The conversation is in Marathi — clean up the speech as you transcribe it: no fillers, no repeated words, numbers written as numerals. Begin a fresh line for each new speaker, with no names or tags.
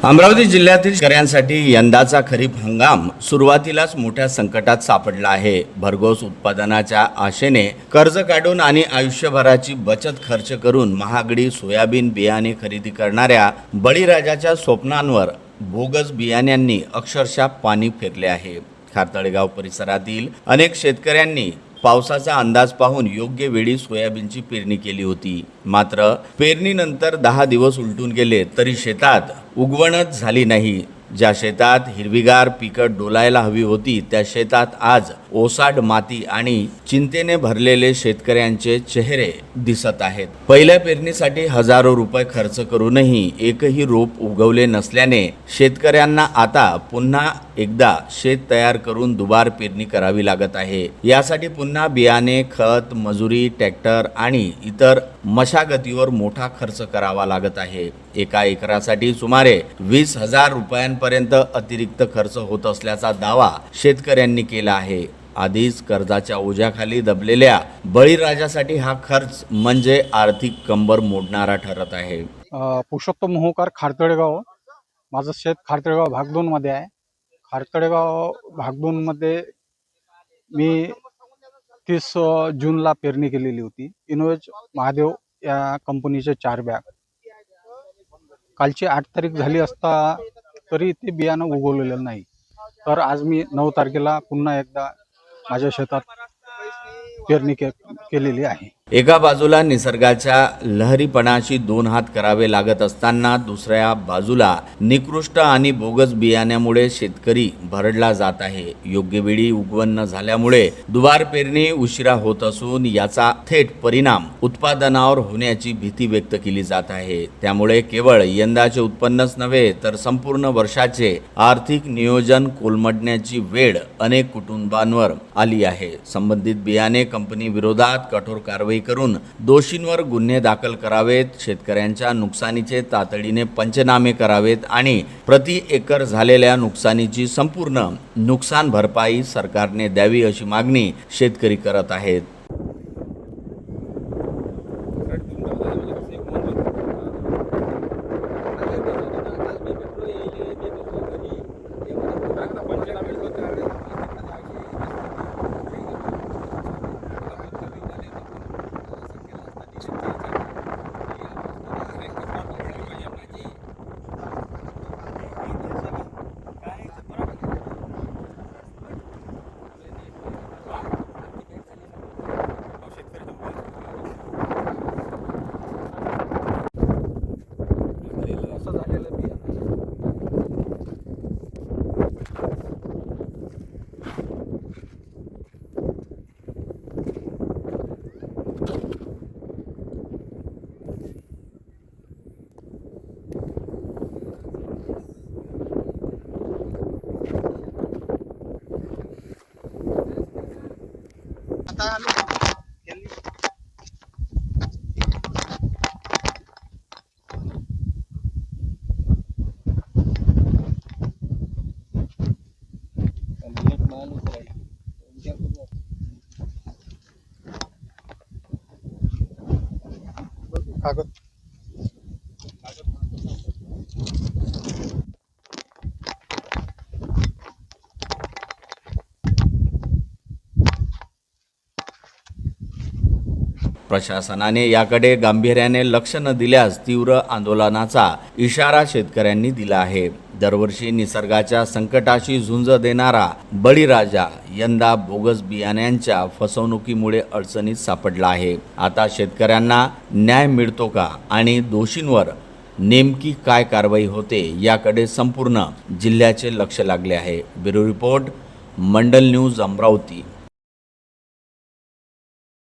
अमरावती जिल्ह्यातील शेतकऱ्यांसाठी यंदाचा खरीप हंगाम सुरुवातीलाच मोठ्या संकटात सापडला आहे। भरघोस उत्पादनाच्या आशेने कर्ज काढून आणि आयुष्यभराची बचत खर्च करून महागडी सोयाबीन बियाणे खरेदी करणाऱ्या बळीराजाच्या स्वप्नांवर बोगस बियाण्यांनी अक्षरशः पाणी फेरले आहे। खारतळेगाव परिसरातील अनेक शेतकऱ्यांनी पावसाचा अंदाज पाहून योग्य वेळी सोयाबीनची पेरणी केली होती। मात्र पेरणीनंतर 10 दिवस उलटून गेले तरी शेतात उगवणच झाली नाही। ज्या शेतात हिरवीगार पिकं डोलायला हवी होती त्या शेतात आज ओसाड माती आणि चिंतेने भरलेले शेतकऱ्यांचे चेहरे दिसत आहेत। पहिल्या पेरणीसाठी हजारो रुपये खर्च करूनही एकही रोप उगवले नसल्याने शेतकऱ्यांना आता पुन्हा एकदा शेत तयार करून दुबार पेरणी करावी लागत आहे। यासाठी पुन्हा बियाणे, खत, मजुरी, ट्रॅक्टर आणि इतर मशागतीवर मोठा खर्च करावा लागत आहे। एका एकरासाठी सुमारे 20,000 रुपयांपर्यंत अतिरिक्त खर्च होत असल्याचा दावा शेतकऱ्यांनी केला आहे। आधीच कर्जाच्या ओझ्याखाली दबलेल्या बळीराजासाठी हा खर्च म्हणजे आर्थिक कंबर मोडणारा ठरत आहे।
पुरुषोत्तम मोहोकर, खारतळेगाव। माझं शेत खारतळेगाव भाग 2 मध्ये आहे। खारतळेगाव भाग 2 मध्ये मी 30 जूनला पेरणी केलेली होती। इनोवेज महादेव या कंपनीचे 4 बॅग। कालची 8 तारीख झाली असता तरी ते बियाणं उगवलेलं नाही। तर आज मी 9 तारखेला पुन्हा एकदा माझ्या शेतात पेरणी केलेली आहे।
एका बाजूला निसर्गाच्या लहरीपणाशी 2 हात करावे लागत असताना दुसऱ्या बाजूला निकृष्ट आणि बोगस बियाण्यामुळे शेतकरी भरडला जात आहे। योग्य वेळी उगवण न झाल्यामुळे दुबार पेरणी उशिरा होत असून याचा थेट परिणाम उत्पादनावर होण्याची भीती व्यक्त केली जात आहे। त्यामुळे केवळ यंदाचे उत्पन्नच नव्हे तर संपूर्ण वर्षाचे आर्थिक नियोजन कोलमडण्याची वेळ अनेक कुटुंबांवर आली आहे। संबंधित बियाणे कंपनी विरोधात कठोर कारवाई करून दोषींवर गुन्हे दाखल करावेत। शेतकऱ्यांच्या नुकसानीचे तातडीने पंचनामे करावेत आणि प्रति एकर झालेल्या नुकसानीची संपूर्ण नुकसान भरपाई सरकारने द्यावी अशी मागणी शेतकरी करत आहेत। प्रशासनाने याकडे गांभीर्याने लक्ष न दिल्यास तीव्र आंदोलनाचा इशारा शेतकऱ्यांनी दिला आहे। दरवर्षी निसर्गाच्या संकटाशी झुंज देणारा बळीराजा यंदा बोगस बियाण्यांच्या फसवणुकीमुळे अडचणीत सापडला आहे। आता शेतकऱ्यांना न्याय मिळतो का आणि दोषींवर नेमकी काय कारवाई होते याकडे संपूर्ण जिल्ह्याचे लक्ष लागले आहे। ब्युरो रिपोर्ट, मंडल न्यूज, अमरावती।